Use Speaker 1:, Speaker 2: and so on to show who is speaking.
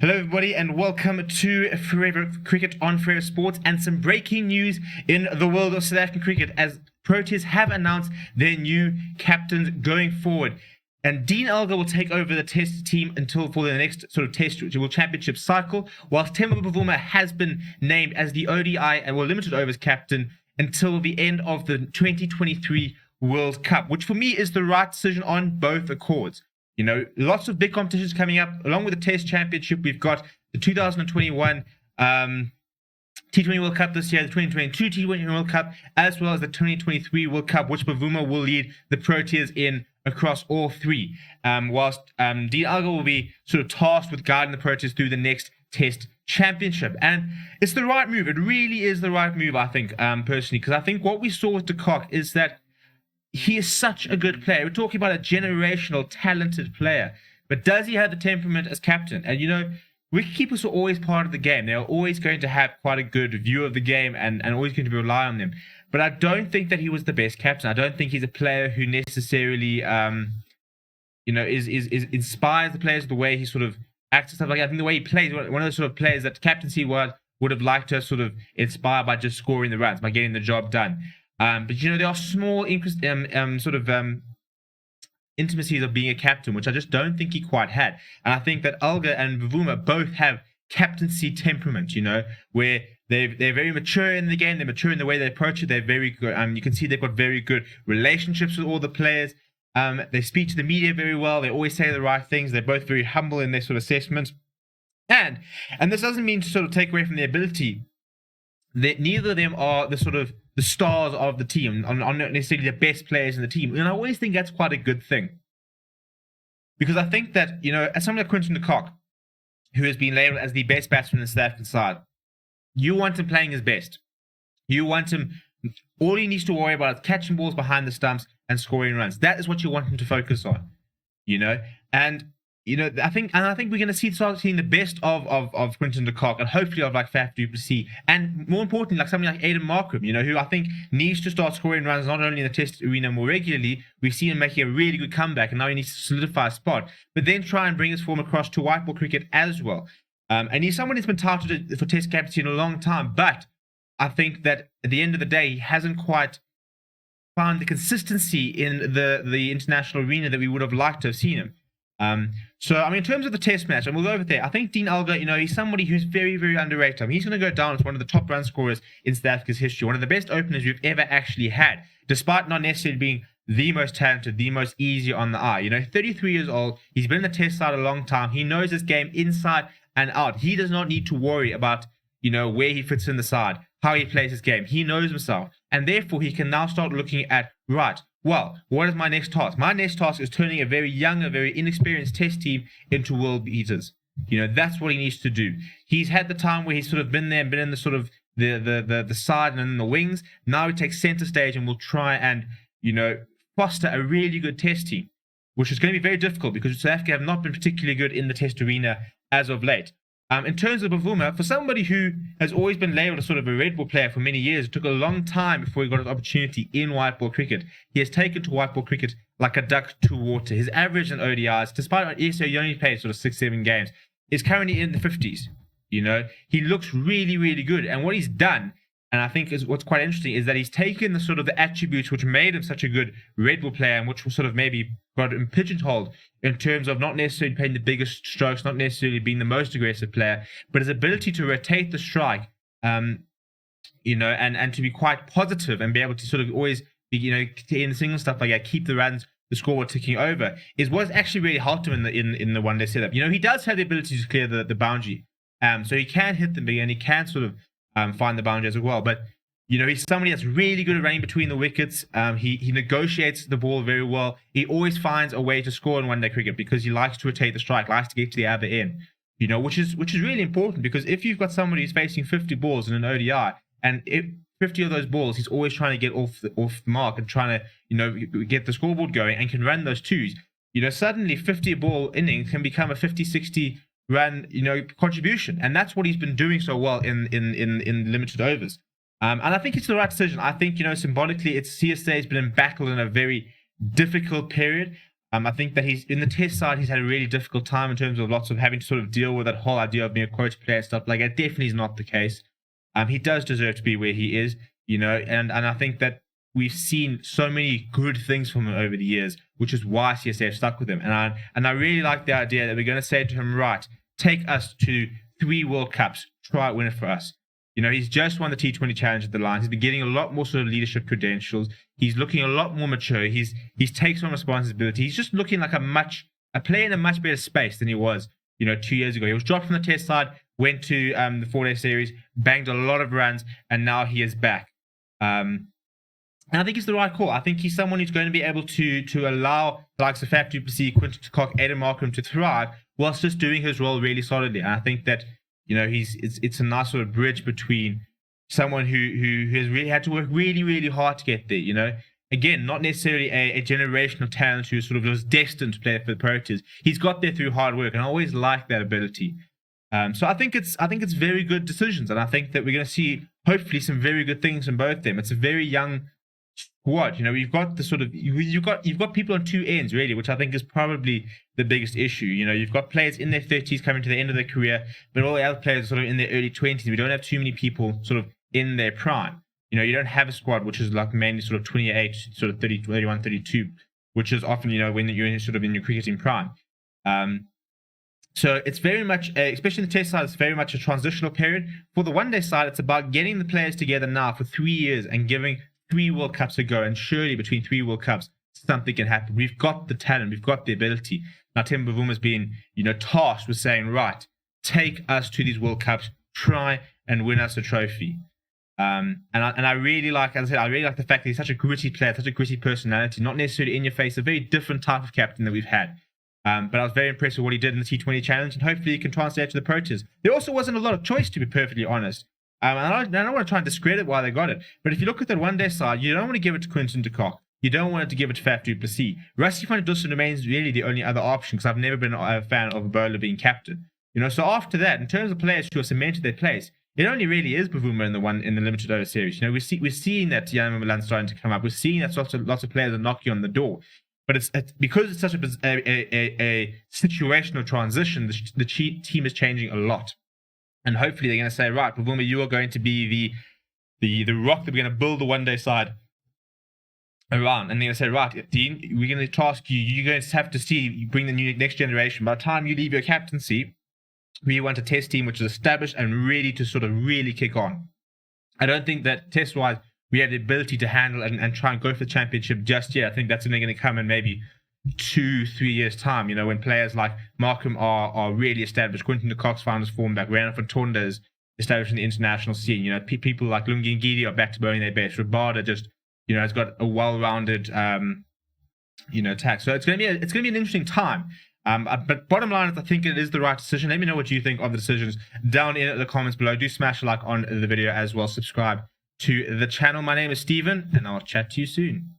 Speaker 1: Hello, everybody, and welcome to Forever Cricket on Forever Sports, and some breaking news in the world of South African cricket as PROTEAS have announced their new captains going forward. And Dean Elgar will take over the Test team until for the next sort of Test World Championship cycle, whilst Temba Bavuma has been named as the ODI and limited overs captain until the end of the 2023 World Cup, which for me is the right decision on both accords. You know, lots of big competitions coming up. Along with the Test Championship, we've got the 2021 T20 World Cup this year, the 2022 T20 World Cup, as well as the 2023 World Cup, which Bavuma will lead the Proteas in across all three. Whilst Dean Elgar will be sort of tasked with guiding the Proteas through the next Test Championship. And it's the right move. It really is the right move, I think, personally, because I think what we saw with de Kock is that he is such a good player. We're talking about a generational, talented player. But does he have the temperament as captain? And, you know, wicketkeepers are always part of the game. They're always going to have quite a good view of the game and always going to rely on them. But I don't think that he was the best captain. I don't think he's a player who necessarily, inspires the players the way he sort of acts and stuff like that. I think the way he plays, one of those sort of players that captaincy would have liked to sort of inspire by just scoring the runs, by getting the job done. But, you know, there are small intimacies of being a captain, which I just don't think he quite had. And I think that Elgar and Bavuma both have captaincy temperament, you know, where they're very mature in the game. They're mature in the way they approach it. They're very good. You can see they've got very good relationships with all the players. They speak to the media very well. They always say the right things. They're both very humble in their sort of assessments. And this doesn't mean to sort of take away from their ability. That neither of them are the stars of the team, are not necessarily the best players in the team. And I always think that's quite a good thing. Because I think that, you know, as someone like Quinton de Kock, who has been labelled as the best batsman in the South African side, you want him playing his best. You want him, all he needs to worry about is catching balls behind the stumps and scoring runs. That is what you want him to focus on, you know. And, you know, I think we're going to start seeing the best of Quinton de Kock, and hopefully of like Faf du Plessis, and more importantly, like somebody like Aiden Markram, you know, who I think needs to start scoring runs not only in the Test arena more regularly. We've seen him making a really good comeback, and now he needs to solidify a spot, but then try and bring his form across to white ball cricket as well. And he's someone who's been touted for Test captaincy in a long time, but I think that at the end of the day, he hasn't quite found the consistency in the international arena that we would have liked to have seen him. So, I mean, in terms of the Test match, and we'll go over there, I think Dean Elgar, you know, he's somebody who's very, very underrated. I mean, he's going to go down as one of the top run scorers in South Africa's history, one of the best openers we've ever actually had, despite not necessarily being the most talented, the most easy on the eye. You know, 33 years old, he's been in the Test side a long time, he knows his game inside and out. He does not need to worry about, you know, where he fits in the side, how he plays his game. He knows himself, and therefore he can now start looking at, right, well, what is my next task? My next task is turning a very young, a very inexperienced Test team into world beaters. You know, that's what he needs to do. He's had the time where he's sort of been there and been in the sort of the side and in the wings. Now he takes center stage and will try and, you know, foster a really good Test team, which is going to be very difficult because South Africa have not been particularly good in the Test arena as of late. In terms of Bavuma, for somebody who has always been labelled as sort of a red ball player for many years, it took a long time before he got an opportunity in white ball cricket. He has taken to white ball cricket like a duck to water. His average in ODIs, despite he only played sort of 6-7 games, is currently in the 50s. You know, he looks really, really good. And what he's done, and I think is what's quite interesting, is that he's taken the sort of the attributes which made him such a good red ball player, and which was sort of maybe got him pigeonholed in terms of not necessarily playing the biggest strokes, not necessarily being the most aggressive player, but his ability to rotate the strike, you know, and to be quite positive and be able to sort of always be, you know, in single stuff like that, keep the runs, the scoreboard ticking over, is what's actually really helped him in the one-day setup. You know, he does have the ability to clear the boundary, so he can hit them big and he can sort of find the boundary as well. But, you know, he's somebody that's really good at running between the wickets. He negotiates the ball very well. He always finds a way to score in one-day cricket because he likes to rotate the strike, likes to get to the other end. You know, which is really important, because if you've got somebody who's facing 50 balls in an ODI, and if 50 of those balls, he's always trying to get off the mark and trying to, you know, get the scoreboard going and can run those twos. You know, suddenly 50 ball innings can become a 50-60 run, you know, contribution, and that's what he's been doing so well in limited overs. And I think it's the right decision. I think, you know, symbolically, CSA has been embattled in a very difficult period. I think that he's in the test side. He's had a really difficult time in terms of lots of having to sort of deal with that whole idea of being a quota player and stuff. Like that definitely is not the case. He does deserve to be where he is, and I think that we've seen so many good things from him over the years, which is why CSF stuck with him. And I really like the idea that we're going to say to him, right, take us to 3 World Cups, try it, win it for us. He's just won the T20 Challenge at the Lions. He's been getting a lot more sort of leadership credentials. He's looking a lot more mature. He's taken on responsibility. He's just looking like a player in a much better space than he was, 2 years ago. He was dropped from the test side, went to the 4-day series, banged a lot of runs, and now he is back. And I think it's the right call. I think he's someone who's going to be able to allow the likes of Faf du Plessis, Quinton de Kock, Aiden Markham to thrive whilst just doing his role really solidly. And I think that it's a nice sort of bridge between someone who has really had to work really, really hard to get there. Again, not necessarily a generational talent who sort of was destined to play for the Proteas. He's got there through hard work, and I always like that ability. So I think it's very good decisions, and I think that we're going to see hopefully some very good things from both of them. It's a very young squad. We've got the sort of you've got people on two ends really, which I think is probably the biggest issue. You've got players in their 30s coming to the end of their career, but all the other players are sort of in their early 20s. We don't have too many people sort of in their prime. You don't have a squad which is like mainly sort of 28, sort of 30, 31, 32, which is often when you're sort of in your cricketing prime. So it's very much, especially the test side, it's very much a transitional period. For the one-day side, it's about getting the players together now for 3 years and giving 3 World Cups a go. And surely between 3 World Cups, something can happen. We've got the talent, we've got the ability. Now Temba Bavuma has been, tasked with saying, right, take us to these World Cups, try and win us a trophy. And I really like, as I said, I really like the fact that he's such a gritty player, such a gritty personality, not necessarily in your face, a very different type of captain that we've had. But I was very impressed with what he did in the T20 Challenge, and hopefully he can translate to the Proteas. There also wasn't a lot of choice, to be perfectly honest. And I don't want to try and discredit why they got it, but if you look at that one-day side, you don't want to give it to Quinton de Kock. You don't want to give it to Faf du Plessis. Rassie van der Dussen remains really the only other option, because I've never been a fan of a bowler being captain. So after that, in terms of players who have cemented their place, it only really is Bavuma in the limited over series. We're seeing that Jan Milan starting to come up. We're seeing that lots of players are knocking on the door. But it's because it's such a situational transition, the team is changing a lot. And hopefully they're going to say, right, Bavuma, you are going to be the rock that we're going to build the one-day side around. And they're going to say, right, Dean, we're going to task you. You're going to have to bring the next generation. By the time you leave your captaincy, we want a test team which is established and ready to sort of really kick on. I don't think that test-wise, we have the ability to handle and try and go for the championship just yet. I think that's only going to come in maybe 2-3 years' time, when players like Markham are really established. Quinton de Kock's found his form back. Renan Fontonda is established in the international scene. People like Lungi Ngidi are back to bowling their best. Rabada just, has got a well-rounded, attack. So it's going to be an interesting time. But bottom line is, I think it is the right decision. Let me know what you think of the decisions down in the comments below. Do smash a like on the video as well. Subscribe to the channel. My name is Steven, and I'll chat to you soon.